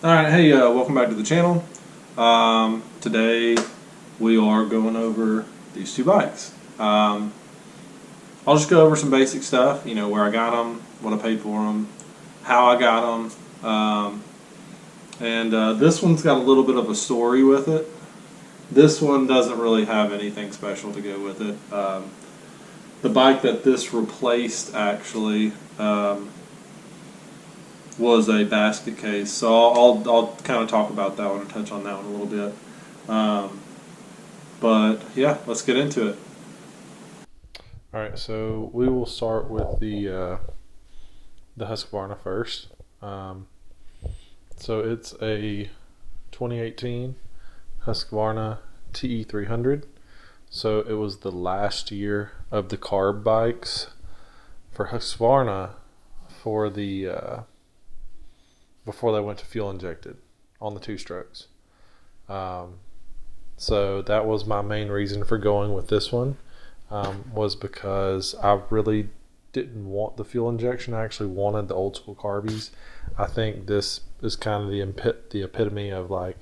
Alright, hey, welcome back to the channel. Today we are going over these two bikes. I'll just go over some basic stuff, where I got them, what I paid for them, how I got them. And this one's got a little bit of a story with it. This one doesn't really have anything special to go with it. The bike that this replaced actually was a basket case, so I'll kind of talk about that one and touch on that one a little bit. But yeah, let's get into it. All right, so we will start with the Husqvarna first. Um, so it's a 2018 Husqvarna TE300. So it was the last year of the carb bikes for Husqvarna for the before they went to fuel injected on the two strokes. Um, so that was my main reason for going with this one. Was because I really didn't want the fuel injection. I actually wanted the old school carbies. I think this is kind of the epitome of like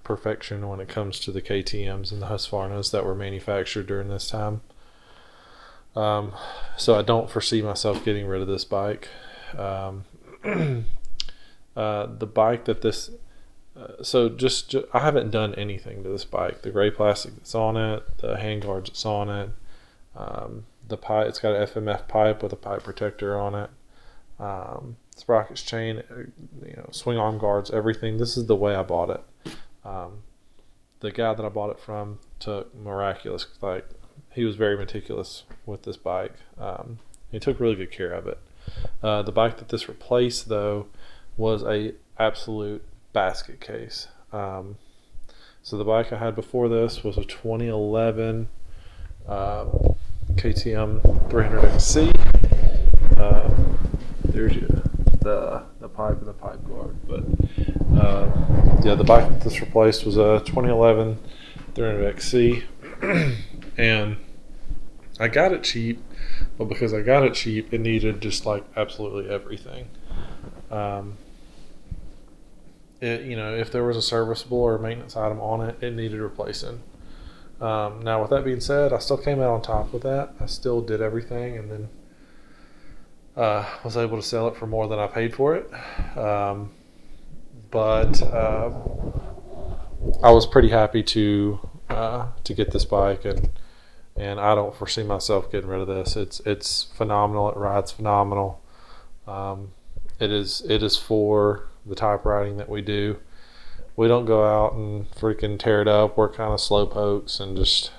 perfection when it comes to the KTMs and the Husqvarnas that were manufactured during this time. So I don't foresee myself getting rid of this bike. The bike that this so just I haven't done anything to this bike. The gray plastic that's on it, the handguards that's on it, the pipe. It's got an FMF pipe with a pipe protector on it. Sprockets, chain, swing arm guards, everything. This is the way I bought it. The guy that I bought it from took miraculous. Like he was very meticulous with this bike. He took really good care of it. The bike that this replaced, though, was a absolute basket case. So the bike I had before this was a 2011 KTM 300XC. There's the pipe and the pipe guard. But yeah, the bike that this replaced was a 2011 300XC, and I got it cheap. But because I got it cheap, it needed just like absolutely everything. If there was a serviceable or a maintenance item on it, it needed replacing. Now, with that being said, I still came out on top with that. I still did everything, and then was able to sell it for more than I paid for it. But I was pretty happy to get this bike, and I don't foresee myself getting rid of this. It's phenomenal. It rides phenomenal. It is for the type riding that we do. We don't go out and freaking tear it up. We're kind of slow pokes and just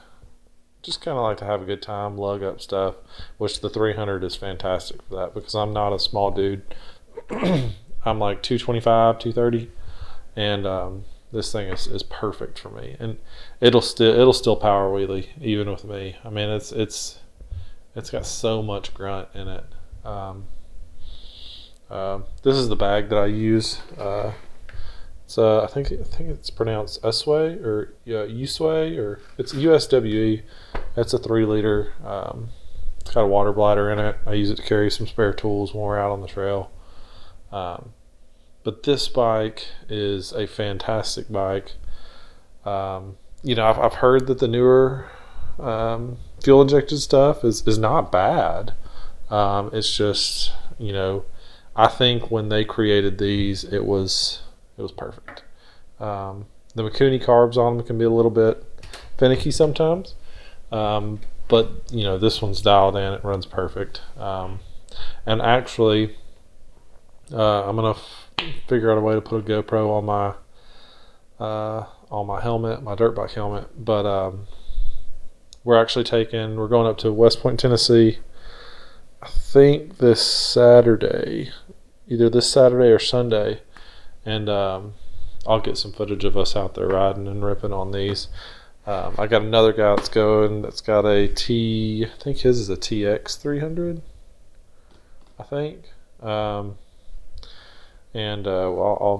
kind of like to have a good time, lug up stuff, which the 300 is fantastic for that because I'm not a small dude. I'm like 225, 230, and this thing is perfect for me. And it'll still power wheelie even with me. I mean, it's got so much grunt in it. This is the bag that I use. I think it's pronounced Usway or Usway, or it's USWE. It's a 3-liter. It's got a water bladder in it. I use it to carry some spare tools when we're out on the trail. But this bike is a fantastic bike. I've heard that the newer fuel injected stuff is not bad. It's just I think when they created these, it was perfect. The Mikuni carbs on them can be a little bit finicky sometimes, but this one's dialed in. It runs perfect. And actually, I'm gonna figure out a way to put a GoPro on my helmet, my dirt bike helmet. But we're going up to West Point, Tennessee. I think either this Saturday or Sunday. And I'll get some footage of us out there riding and ripping on these. I got another guy that's got I think his is a TX 300, I think. I'll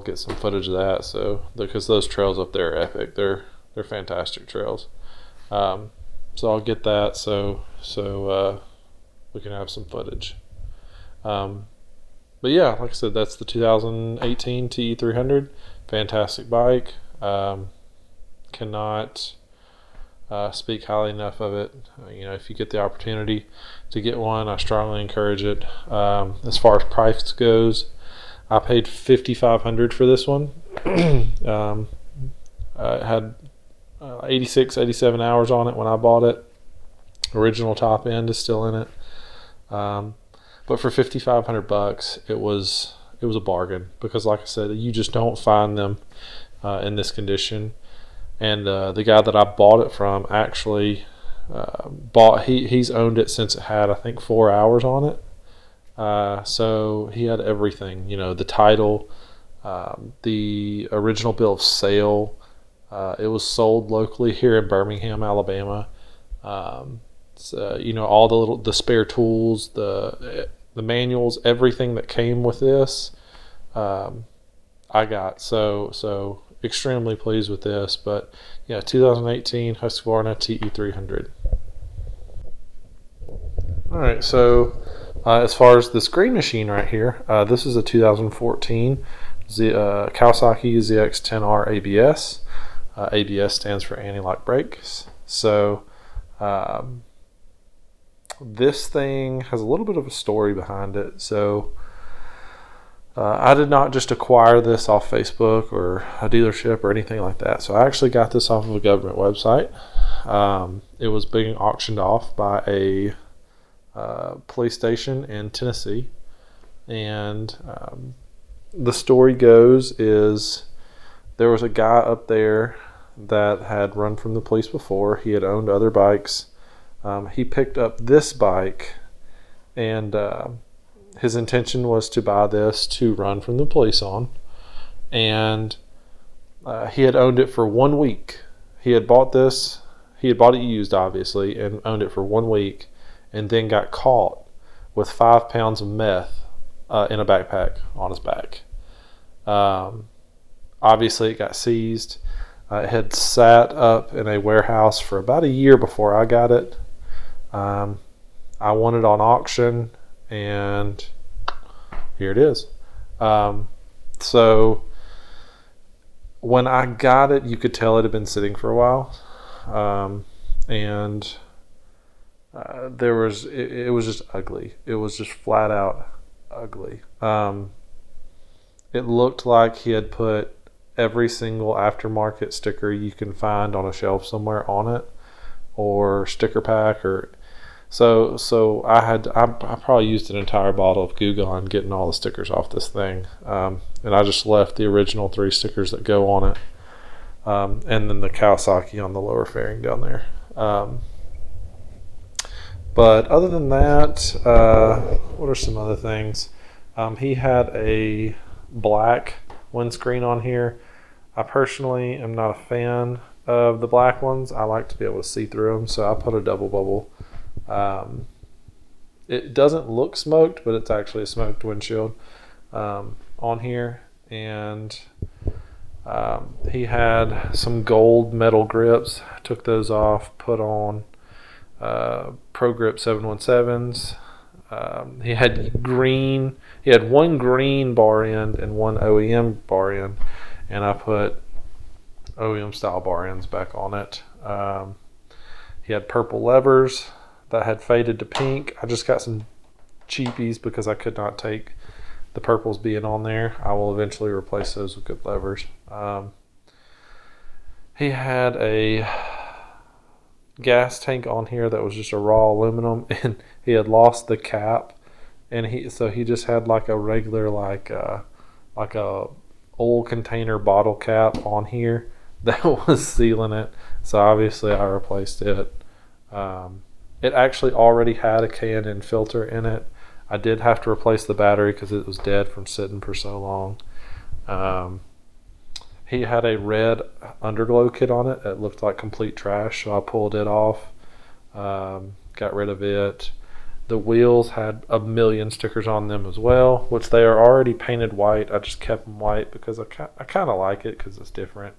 get some footage of that. So because those trails up there are epic, they're fantastic trails. So I'll get that so we can have some footage. But yeah, like I said, that's the 2018 TE300. fantastic bike. Cannot speak highly enough of it. If you get the opportunity to get one, I strongly encourage it. As far as price goes, I paid $5,500 for this one. It had 86, 87 hours on it when I bought it. Original top end is still in it. But for $5,500, it was a bargain, because, like I said, you just don't find them in this condition. And the guy that I bought it from actually he's owned it since it had, I think, 4 hours on it. So he had everything, the title, the original bill of sale. It was sold locally here in Birmingham, Alabama. So, all the spare tools, the manuals, everything that came with this, I got. So extremely pleased with this. But yeah, 2018 Husqvarna TE300. All right, so as far as this green machine right here, this is a 2014 Kawasaki ZX-10R ABS. ABS stands for anti-lock brakes. So this thing has a little bit of a story behind it. So I did not just acquire this off Facebook or a dealership or anything like that. So I actually got this off of a government website. It was being auctioned off by a police station in Tennessee. And the story goes is there was a guy up there that had run from the police before. He had owned other bikes. He picked up this bike, and his intention was to buy this to run from the police on. And he had owned it for 1 week. He had bought this. He had bought it used, obviously, and owned it for 1 week, and then got caught with 5 pounds of meth in a backpack on his back. Obviously, it got seized. It had sat up in a warehouse for about a year before I got it. I won it on auction, and here it is. So when I got it, you could tell it had been sitting for a while. And it was just ugly. It was just flat out ugly. It looked like he had put every single aftermarket sticker you can find on a shelf somewhere on it, or sticker pack, or so I probably used an entire bottle of Goo Gone getting all the stickers off this thing, and I just left the original 3 stickers that go on it, and then the Kawasaki on the lower fairing down there. But other than that, what are some other things? He had a black windscreen on here. I personally am not a fan of the black ones. I like to be able to see through them, so I put a double bubble. It doesn't look smoked, but it's actually a smoked windshield on here. And he had some gold metal grips. I took those off, put on Pro Grip 717s. He had one green bar end and one OEM bar end, and I put OEM style bar ends back on it. He had purple levers that had faded to pink. I just got some cheapies because I could not take the purples being on there. I will eventually replace those with good levers. He had a gas tank on here that was just a raw aluminum, and he had lost the cap, and he just had like a regular like a oil container bottle cap on here that was sealing it. So obviously I replaced it. It actually already had a K&N filter in it. I did have to replace the battery because it was dead from sitting for so long. He had a red underglow kit on it. It looked like complete trash, so I pulled it off, got rid of it. The wheels had a million stickers on them as well, which they are already painted white. I just kept them white because I kind of like it because it's different.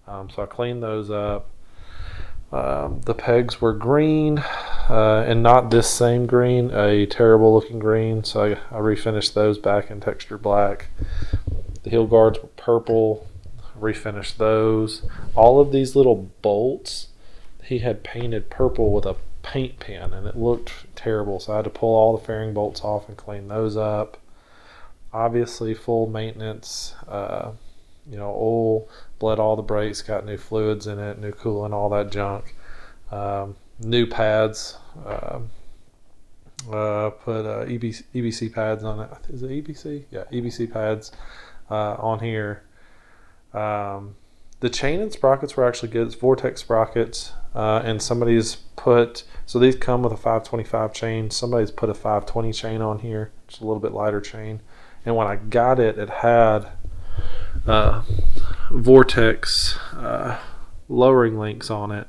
So I cleaned those up. The pegs were green, and not this same green, a terrible looking green, so I refinished those back in texture black. The heel guards were purple. refinished those. All of these little bolts he had painted purple with a paint pen, and it looked terrible, so I had to pull all the fairing bolts off and clean those up. Obviously full maintenance, oil, bled all the brakes, got new fluids in it, new coolant, all that junk. New pads, put EBC pads on it. Is it EBC? Yeah, EBC pads on here. The chain and sprockets were actually good. It's Vortex sprockets, and somebody's put, so these come with a 525 chain. Somebody's put a 520 chain on here, just a little bit lighter chain. And when I got it, it had Vortex lowering links on it.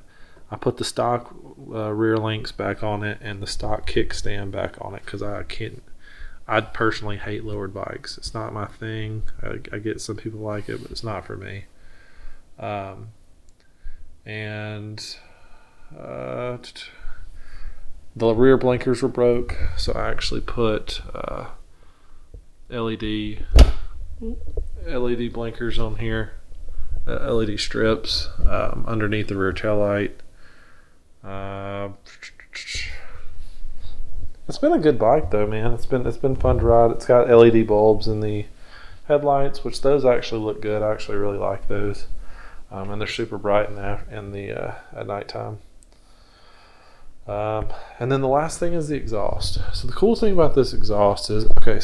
I put the stock rear links back on it and the stock kickstand back on it because I personally hate lowered bikes. It's not my thing. I get some people like it, but it's not for me. The rear blinkers were broke, so I actually put LED blinkers on here, LED strips underneath the rear tail light. It's been a good bike though, man. It's been fun to ride. It's got LED bulbs in the headlights, which those actually look good. I actually really like those, and they're super bright at nighttime. And then the last thing is the exhaust. So the cool thing about this exhaust is, I'm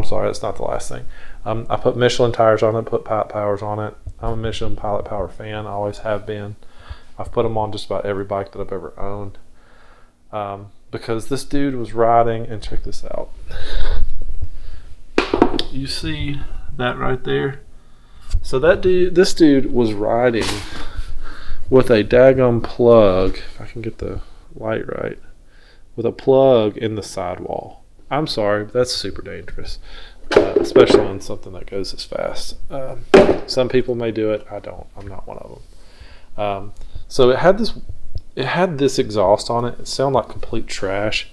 sorry, that's not the last thing. I put Michelin tires on it, put Pilot Powers on it. I'm a Michelin Pilot Power fan. I always have been. I've put them on just about every bike that I've ever owned. Because this dude was riding, and check this out. You see that right there? So this dude was riding with a daggum plug, if I can get the light right, with a plug in the sidewall. I'm sorry, but that's super dangerous, especially on something that goes as fast. Some people may do it. I don't. I'm not one of them. So it had this exhaust on it. It sounded like complete trash.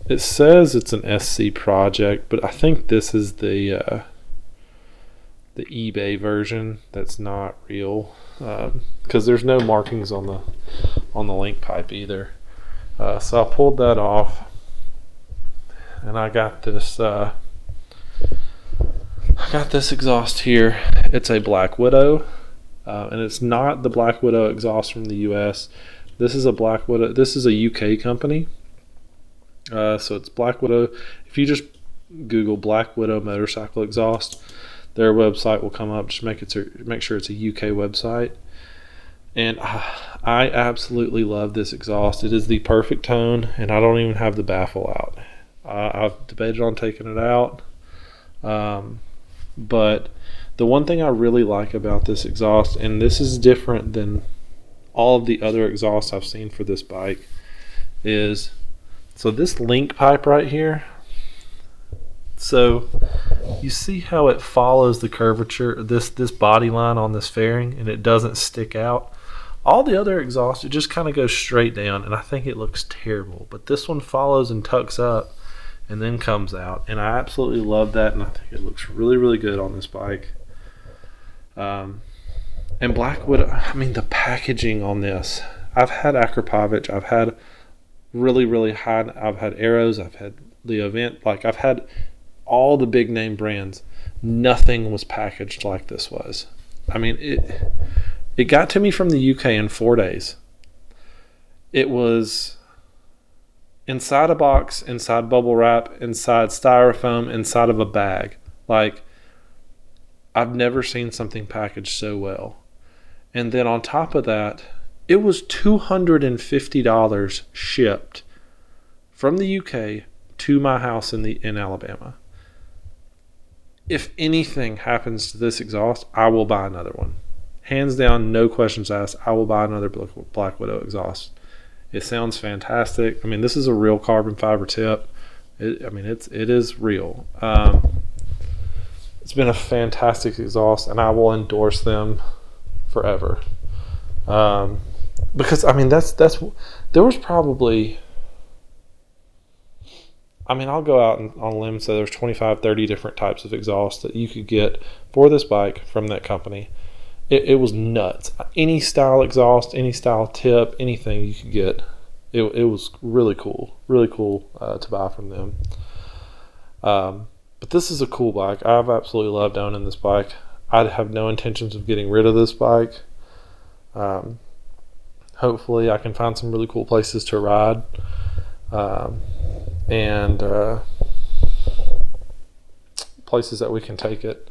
It says it's an SC project, but I think this is the eBay version. That's not real, because there's no markings on the link pipe either. So I pulled that off, and I got this exhaust here. It's a Black Widow, and it's not the Black Widow exhaust from the US. This is a Black Widow. This is a UK company. So it's Black Widow. If you just Google Black Widow motorcycle exhaust, their website will come up. Just make sure it's a UK website. And I absolutely love this exhaust. It is the perfect tone, and I don't even have the baffle out. I've debated on taking it out, but the one thing I really like about this exhaust, and this is different than all of the other exhausts I've seen for this bike, is so this link pipe right here. So you see how it follows the curvature, this body line on this fairing, and it doesn't stick out. All the other exhausts, it just kind of goes straight down, and I think it looks terrible. But this one follows and tucks up and then comes out, and I absolutely love that, and I think it looks really, really good on this bike. And Black Widow, I mean, the packaging on this. I've had Akrapovic, I've had really, really high, I've had Arrows, I've had the Event, I've had all the big name brands. Nothing was packaged like this was. I mean, it got to me from the UK in 4 days. It was inside a box, inside bubble wrap, inside styrofoam, inside of a bag. I've never seen something packaged so well. And then on top of that, it was $250 shipped from the UK to my house in Alabama. If anything happens to this exhaust, I will buy another one. Hands down, no questions asked, I will buy another Black Widow exhaust. It sounds fantastic. I mean, this is a real carbon fiber tip. It is real. It's been a fantastic exhaust, and I will endorse them forever. Because I mean, there was probably I mean, I'll go out on a limb and say there's 25, 30 different types of exhaust that you could get for this bike from that company. It was nuts. Any style exhaust, any style tip, anything you could get. It was really cool to buy from them. But this is a cool bike. I've absolutely loved owning this bike. I have no intentions of getting rid of this bike. Hopefully I can find some really cool places to ride. And places that we can take it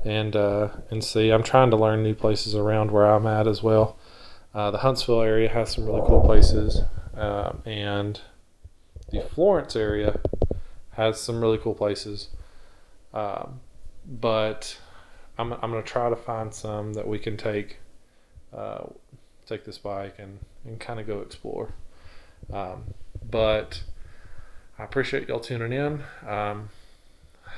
and see. I'm trying to learn new places around where I'm at as well. The Huntsville area has some really cool places, and the Florence area has some really cool places. But I'm going to try to find some that we can take this bike and kind of go explore. But I appreciate y'all tuning in.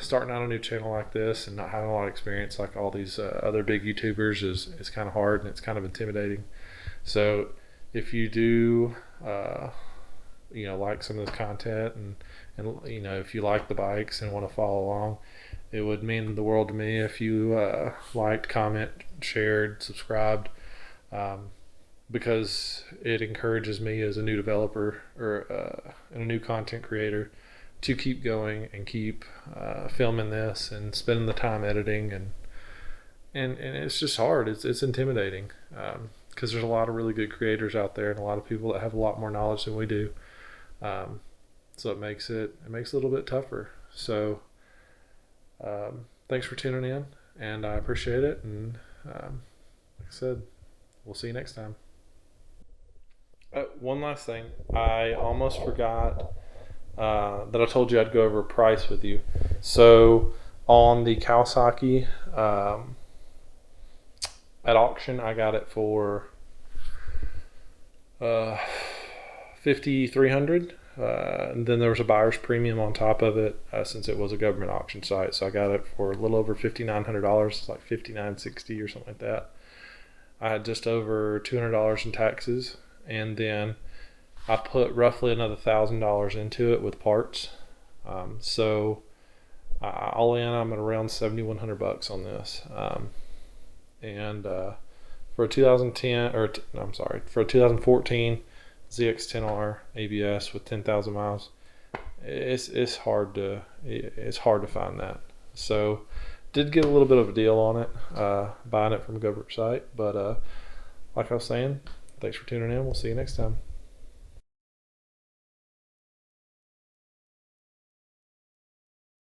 Starting out a new channel like this and not having a lot of experience like all these other big YouTubers is kind of hard, and it's kind of intimidating. So if you do like some of this content and if you like the bikes and want to follow along, it would mean the world to me if you liked, comment, shared, subscribed, because it encourages me as a new developer or a new content creator to keep going and keep filming this and spending the time editing, and it's just hard. It's intimidating because there's a lot of really good creators out there and a lot of people that have a lot more knowledge than we do. So it makes it a little bit tougher. So thanks for tuning in, and I appreciate it. And like I said, we'll see you next time. One last thing, I almost forgot that I told you I'd go over price with you. So on the Kawasaki at auction, I got it for $5,300. And then there was a buyer's premium on top of it since it was a government auction site. So I got it for a little over $5,900. It's like $5,960 or something like that. I had just over $200 in taxes, and then I put roughly another $1,000 into it with parts. So all in, I'm at around $7,100 on this. And for a 2010, for a 2014 ZX10R ABS with 10,000 miles, it's hard to find that. So did get a little bit of a deal on it, buying it from a government site. But like I was saying, thanks for tuning in. We'll see you next time.